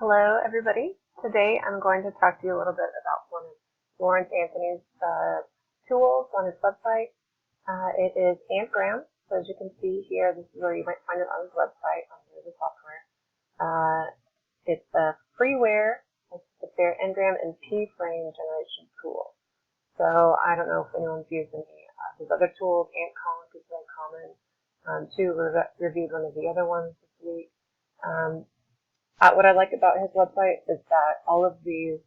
Hello, everybody. Today I'm going to talk to you a little bit about one of Lawrence Anthony's tools on his website. It is AntGram. So as you can see here, this is where you might find it on his website under the software. It's a freeware, it's their AntGram and P-frame generation tool. So I don't know if anyone's used any of his other tools. AntConc is very common. Too reviewed one of the other ones this week. What I like about his website is that all of these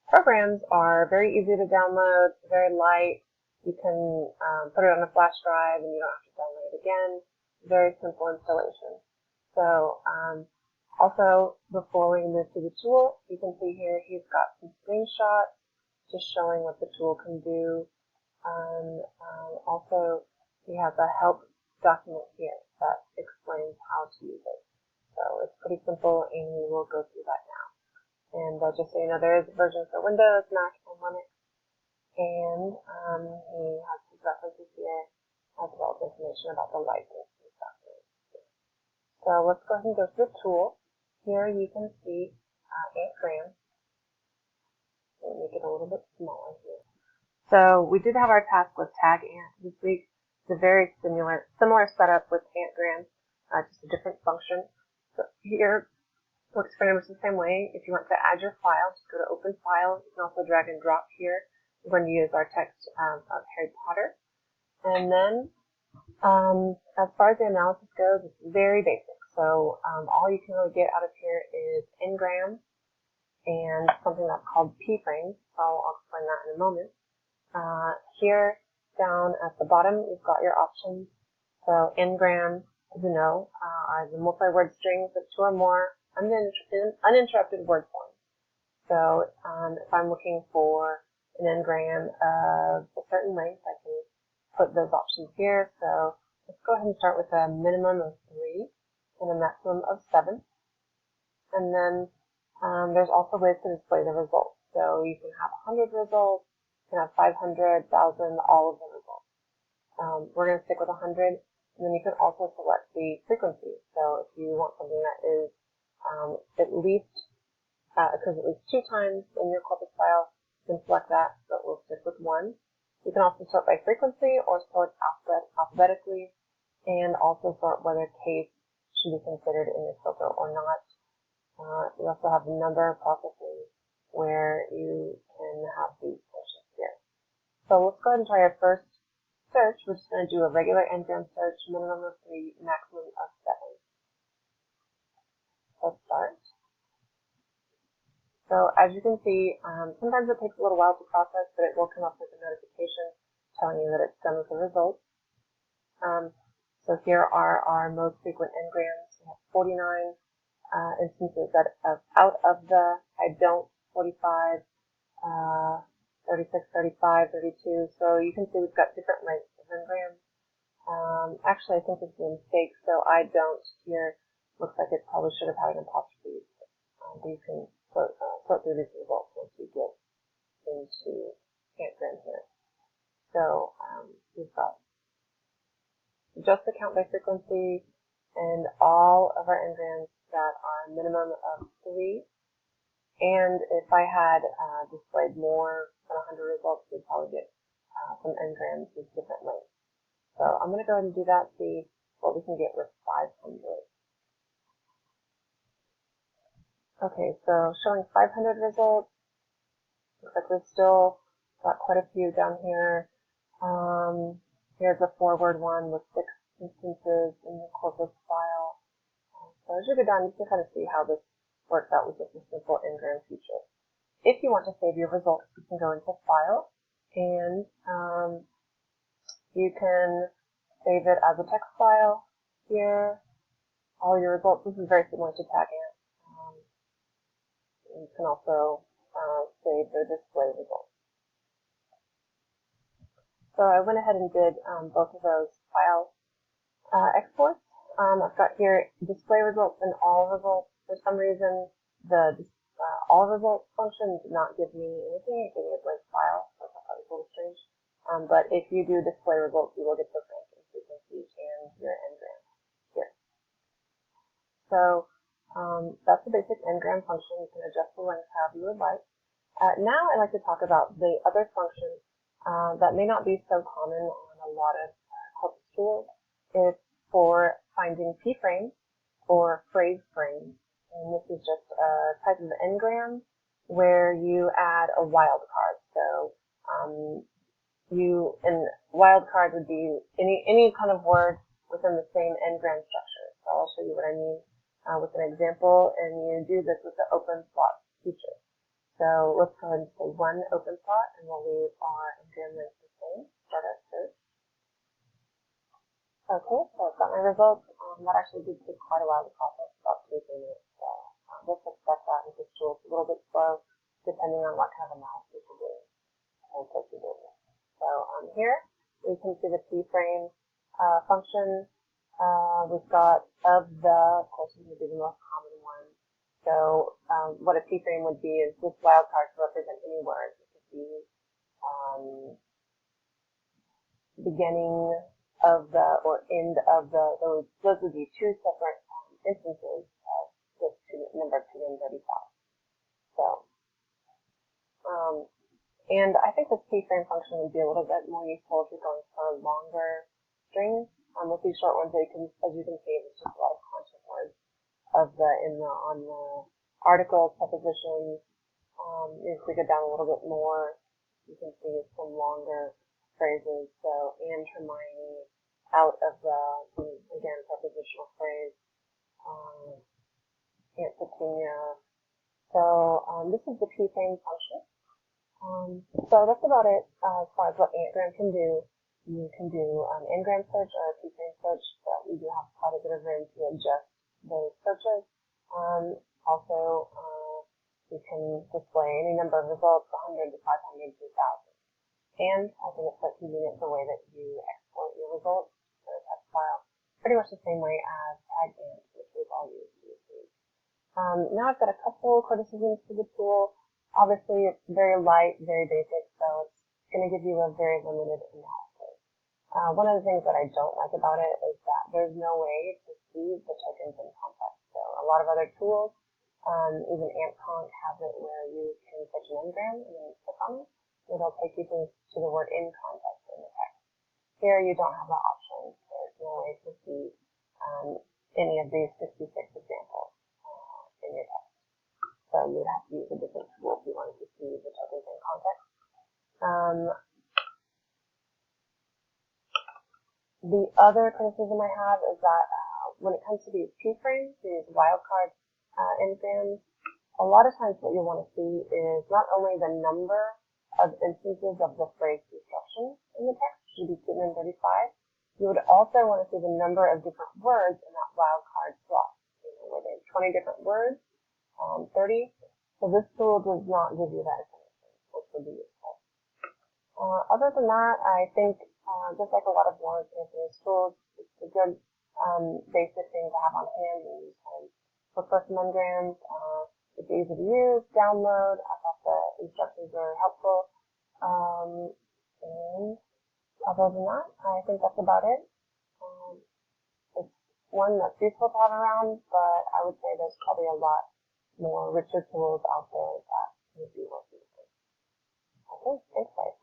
programs are very easy to download, very light. You can put it on a flash drive and you don't have to download it again. Very simple installation. So also, before we move to the tool, you can see here he's got some screenshots just showing what the tool can do. Also, he has a help document here that explains how to use it. So it's pretty simple, and we will go through that now. And just so you know, there is a version for Windows, Mac, and Linux. And he has his references here, as well as information about the license and stuff. So let's go ahead and go to the tool. Here you can see AntGram. Let me make it a little bit smaller here. So we did have our task with Tag Ant this week. It's a very similar setup with AntGram, just a different function. So here, works pretty much the same way. If you want to add your file, just go to Open File. You can also drag and drop here. We're going to use our text of Harry Potter. And then, as far as the analysis goes, it's very basic. So all you can really get out of here is AntGram and something that's called P-frames. So I'll explain that in a moment. Here, down at the bottom, you've got your options. So AntGram, as you know, are the multi-word strings with 2 or more uninterrupted word forms. So if I'm looking for an AntGram of a certain length, I can put those options here. So let's go ahead and start with a minimum of 3 and a maximum of 7. And then there's also ways to display the results. So you can have 100 results, you can have 500, 1,000, all of the results. We're going to stick with 100. And then you can also select the frequency. So if you want something that is at least occurs at least 2 times in your corpus file, you can select that, but we'll stick with 1. You can also sort by frequency or sort alphabetically, and also sort whether case should be considered in your filter or not. You also have a number of processes where you can have these functions here. So let's go ahead and try our first search. We're just going to do a regular AntGram search, minimum of 3, maximum of 7. Let's start. So as you can see, sometimes it takes a little while to process, but it will come up with a notification telling you that it's done with the results. So here are our most frequent AntGrams. We have 49 instances out of the I don't 45, 36, 35, 32. So you can see we've got different lengths of AntGrams. Actually, I think this is a mistake. So I don't here looks like it probably should have had an apostrophe. But you can sort through these results once you get into AntGram here. So we've got just the count by frequency and all of our AntGrams that are a minimum of 3. And if I had displayed more than 100 results, we'd probably get some AntGrams with different lengths. So I'm going to go ahead and do that, see what we can get with 500. Okay, so showing 500 results. Looks like we've still got quite a few down here. Here's a forward one with 6 instances in the corpus file. So as you go down, you can kind of see how this works out with just a simple AntGram feature. If you want to save your results, you can go into File, and you can save it as a text file here. All your results. This is very similar to Tag Ant. You can also save the display results. So I went ahead and did both of those file exports. I've got here display results and all results. For some reason, the all results function did not give me anything. It gave me a blank file. So I thought that was a little strange. But if you do display results, you will get the rank and frequency and your AntGram here. So That's the basic AntGram function. You can adjust the length however you would like. Now I'd like to talk about the other functions that may not be so common on a lot of corpus tools. It's for finding p-frames or phrase frames. And this is just a type of AntGram where you add a wildcard. So and wildcard would be any kind of word within the same AntGram structure. So I'll show you what I mean with an example, and you do this with the open slot feature. So let's go ahead and say one open slot, and we'll leave our AntGram length the same. Start our search. Okay, so I've got my results. That actually did take quite a while to process, about 2 to 3 minutes. So just expect that with this tool. It's a little bit slow, depending on what kind of analysis you're doing and what you're doing. So here we can see the p-frame function. We've got of course, this would be the most common one. So what a p-frame would be is this wildcard to represent any word. It could be beginning of the or end of the. Those would be 2 separate instances of this number 235. So, and I think this p-frame function would be a little bit more useful if you're going for longer strings. With these short ones, as you can see, there's just a lot of content words on the articles, prepositions. If we go down a little bit more, you can see some longer phrases. So, and Hermione, out of the, again, prepositional phrase. Aunt Petunia. So, this is the p-frame function. So that's about it as far as what AntGram can do. You can do AntGram search or a p-frame search, but we do have quite a bit of room to adjust those searches. Also, you can display any number of results, 100 to 500 to 1,000. And I think it's quite convenient the way that you export your results to a text file, pretty much the same way as AntGram, which we've all used previously. Now I've got a couple criticisms for the tool. Obviously, it's very light, very basic, so it's going to give you a very limited analysis. One of the things that I don't like about it is that there's no way to see the tokens in context. So a lot of other tools, even AntConc has it where you can search an AntGram and then click on it. It'll take you to the word in context in the text. Here you don't have that option. There's no way to see any of these 66 examples in your text. So you would have to use a different tool if you wanted to see the tokens in context. The other criticism I have is that when it comes to these p-frames, these wildcard AntGrams, a lot of times what you want to see is not only the number of instances of the phrase construction in the text, which would be 235, you would also want to see the number of different words in that wildcard slot. Where there's 20 different words, 30. So this tool does not give you that information, which would be useful. Other than that, I think just like a lot of more advanced tools, it's a good basic thing to have on hand and use for first AntGrams. It's easy to use, download. I thought the instructions were helpful. And other than that, I think that's about it. It's one that's useful to have around, but I would say there's probably a lot more richer tools out there that would be worth using. Okay, thanks guys.